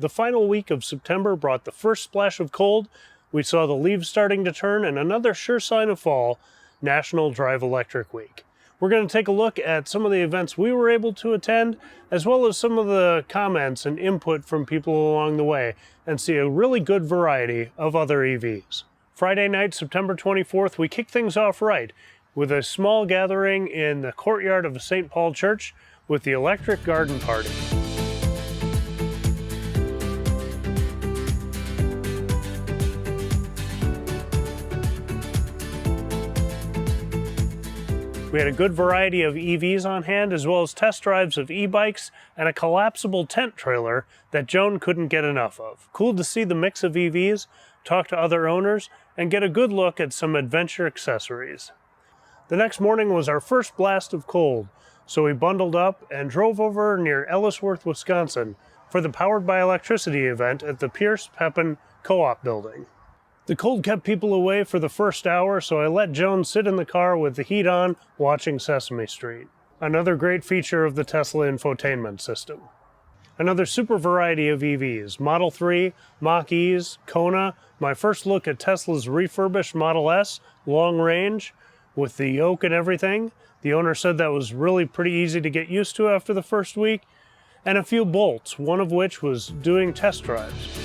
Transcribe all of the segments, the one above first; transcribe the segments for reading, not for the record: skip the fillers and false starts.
The final week of September brought the first splash of cold. We saw the leaves starting to turn, and another sure sign of fall, National Drive Electric Week. We're going to take a look at some of the events we were able to attend, as well as some of the comments and input from people along the way, and see a really good variety of other EVs. Friday night, September 24th, we kicked things off right with a small gathering in the courtyard of the St. Paul Church with the Electric Garden Party. We had a good variety of EVs on hand, as well as test drives of e-bikes and a collapsible tent trailer that Joan couldn't get enough of. Cool to see the mix of EVs, talk to other owners, and get a good look at some adventure accessories. The next morning was our first blast of cold, so we bundled up and drove over near Ellisworth, Wisconsin for the Powered by Electricity event at the Pierce Pepin Co-op building. The cold kept people away for the first hour, so I let Joan sit in the car with the heat on, watching Sesame Street. Another great feature of the Tesla infotainment system. Another super variety of EVs, Model 3, Mach-E's, Kona, my first look at Tesla's refurbished Model S, long range, with the yoke and everything. The owner said that was really pretty easy to get used to after the first week, and a few Bolts, one of which was doing test drives.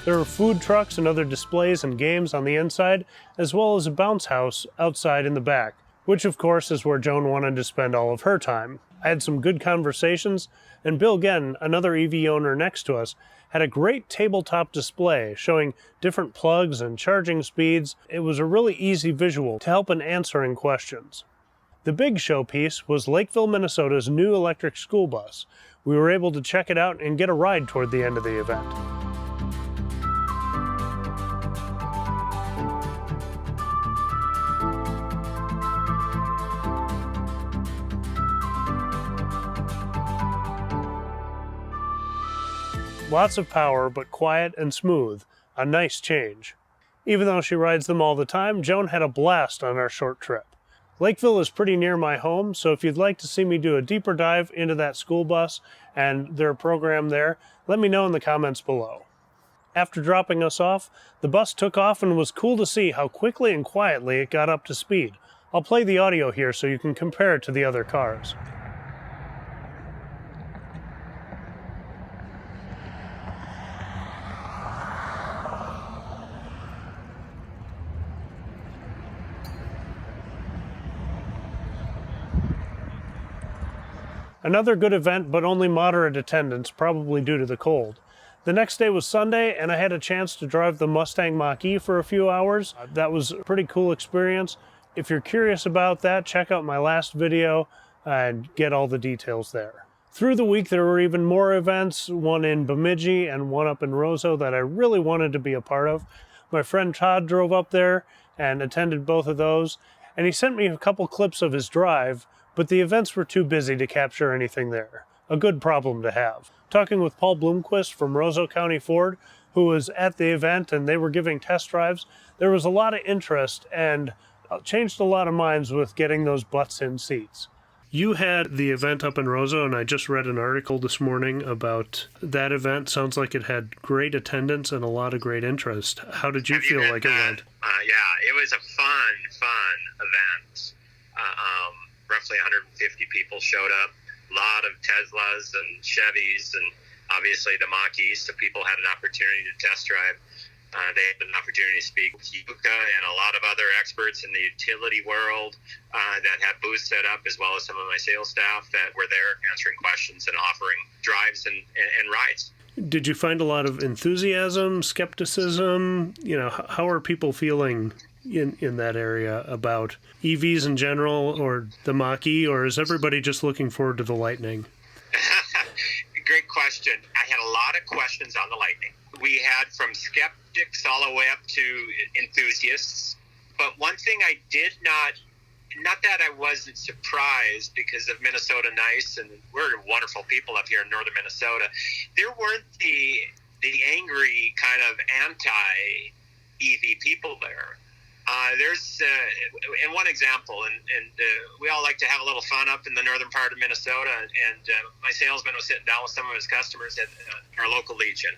There were food trucks and other displays and games on the inside, as well as a bounce house outside in the back, which of course is where Joan wanted to spend all of her time. I had some good conversations, and Bill Genn, another EV owner next to us, had a great tabletop display showing different plugs and charging speeds. It was a really easy visual to help in answering questions. The big showpiece was Lakeville, Minnesota's new electric school bus. We were able to check it out and get a ride toward the end of the event. Lots of power, but quiet and smooth. A nice change. Even though she rides them all the time, Joan had a blast on our short trip. Lakeville is pretty near my home, so if you'd like to see me do a deeper dive into that school bus and their program there, let me know in the comments below. After dropping us off, the bus took off, and it was cool to see how quickly and quietly it got up to speed. I'll play the audio here so you can compare it to the other cars. Another good event, but only moderate attendance, probably due to the cold. The next day was Sunday, and I had a chance to drive the Mustang Mach-E for a few hours. That was a pretty cool experience. If you're curious about that, check out my last video and get all the details there. Through the week, there were even more events, one in Bemidji and one up in Roseau that I really wanted to be a part of. My friend Todd drove up there and attended both of those, and he sent me a couple clips of his drive, but the events were too busy to capture anything there. A good problem to have. Talking with Paul Bloomquist from Roseau County Ford, who was at the event and they were giving test drives, there was a lot of interest and changed a lot of minds with getting those butts-in seats. You had the event up in Roseau, and I just read an article this morning about that event. Sounds like it had great attendance and a lot of great interest. How did you feel like it went? Yeah, it was a fun event. Roughly 150 people showed up. A lot of Teslas and Chevys, and obviously the Mach-E, so people had an opportunity to test drive. They had an opportunity to speak with Yuka and a lot of other experts in the utility world that had booths set up, as well as some of my sales staff that were there answering questions and offering drives and rides. Did you find a lot of enthusiasm, skepticism? You know, how are people feeling in that area about EVs in general, or the Mach-E, or is everybody just looking forward to the Lightning? Great question. question. I had a lot of questions on the Lightning. We had from skeptics all the way up to enthusiasts. But one thing I did not that I wasn't surprised because of Minnesota Nice, and we're wonderful people up here in northern Minnesota, there weren't the angry kind of anti-EV people there. There's in one example, and we all like to have a little fun up in the northern part of Minnesota, and my salesman was sitting down with some of his customers at our local Legion.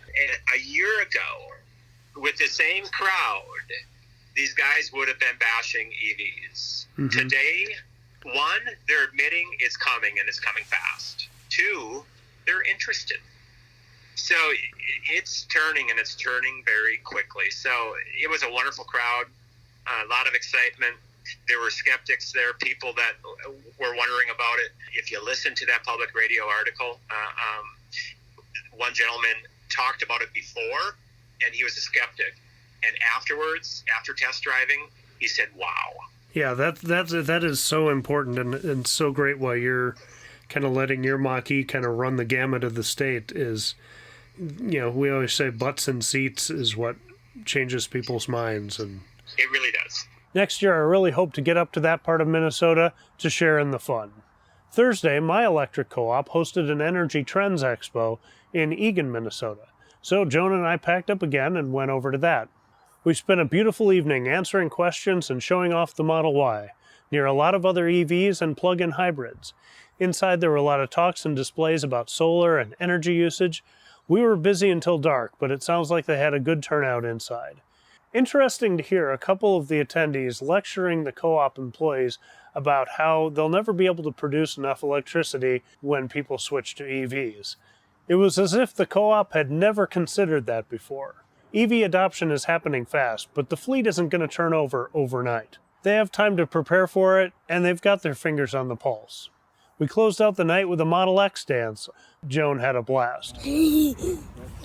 A year ago, with the same crowd, these guys would have been bashing EVs. Mm-hmm. Today, one, they're admitting it's coming, and it's coming fast. Two, they're interested. So it's turning, and it's turning very quickly. So it was a wonderful crowd, a lot of excitement. There were skeptics there, people that were wondering about it. If you listen to that public radio article, one gentleman talked about it before, and he was a skeptic. And afterwards, after test driving, he said, wow. Yeah, that is so important and so great while you're kind of letting your Mach-E kind of run the gamut of the state is, we always say butts and seats is what changes people's minds. And it really does. Next year, I really hope to get up to that part of Minnesota to share in the fun. Thursday, my electric co-op hosted an Energy Trends Expo in Eagan, Minnesota. So Joan and I packed up again and went over to that. We spent a beautiful evening answering questions and showing off the Model Y, near a lot of other EVs and plug-in hybrids. Inside there were a lot of talks and displays about solar and energy usage. We were busy until dark, but it sounds like they had a good turnout inside. Interesting to hear a couple of the attendees lecturing the co-op employees about how they'll never be able to produce enough electricity when people switch to EVs. It was as if the co-op had never considered that before. EV adoption is happening fast, but the fleet isn't going to turn over overnight. They have time to prepare for it, and they've got their fingers on the pulse. We closed out the night with a Model X dance. Joan had a blast. Did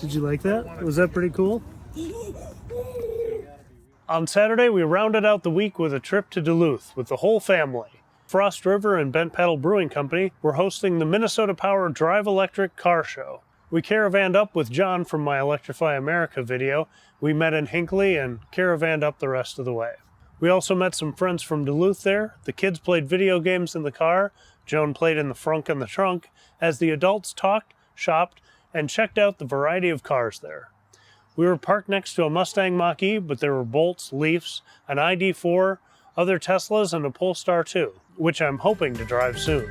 you like that? Was that pretty cool? On Saturday, we rounded out the week with a trip to Duluth with the whole family. Frost River and Bent Paddle Brewing Company were hosting the Minnesota Power Drive Electric Car Show. We caravanned up with John from my Electrify America video. We met in Hinckley and caravanned up the rest of the way. We also met some friends from Duluth there. The kids played video games in the car. Joan played in the frunk and the trunk, as the adults talked, shopped, and checked out the variety of cars there. We were parked next to a Mustang Mach-E, but there were Bolts, Leafs, an ID4, other Teslas, and a Polestar 2, which I'm hoping to drive soon.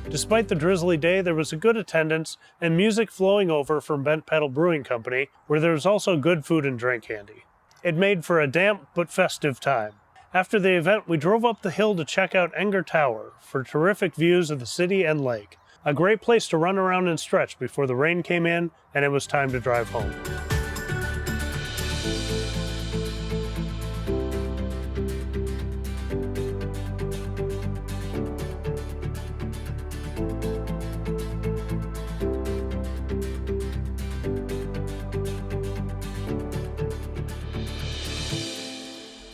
Despite the drizzly day, there was a good attendance and music flowing over from Bent Paddle Brewing Company, where there was also good food and drink handy. It made for a damp but festive time. After the event, we drove up the hill to check out Enger Tower for terrific views of the city and lake. A great place to run around and stretch before the rain came in and it was time to drive home.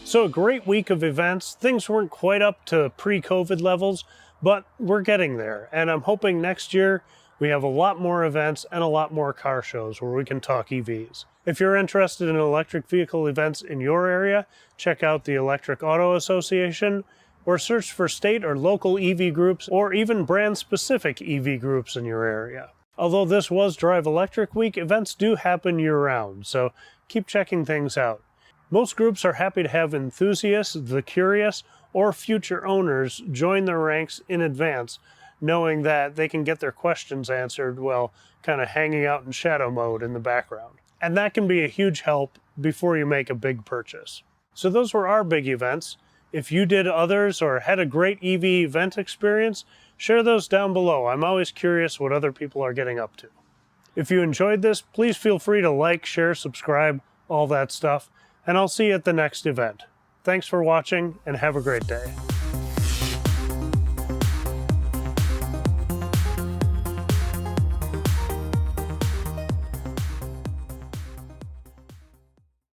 So a great week of events. Things weren't quite up to pre-COVID levels, but we're getting there. And I'm hoping next year we have a lot more events and a lot more car shows where we can talk EVs. If you're interested in electric vehicle events in your area, check out the Electric Auto Association or search for state or local EV groups or even brand-specific EV groups in your area. Although this was Drive Electric Week, events do happen year-round, so keep checking things out. Most groups are happy to have enthusiasts, the curious, or future owners join their ranks in advance, knowing that they can get their questions answered while kind of hanging out in shadow mode in the background. And that can be a huge help before you make a big purchase. So those were our big events. If you did others or had a great EV event experience, Share those down below. I'm always curious what other people are getting up to. If you enjoyed this, please feel free to like, share, subscribe, all that stuff, and I'll see you at the next event. Thanks for watching, and have a great day.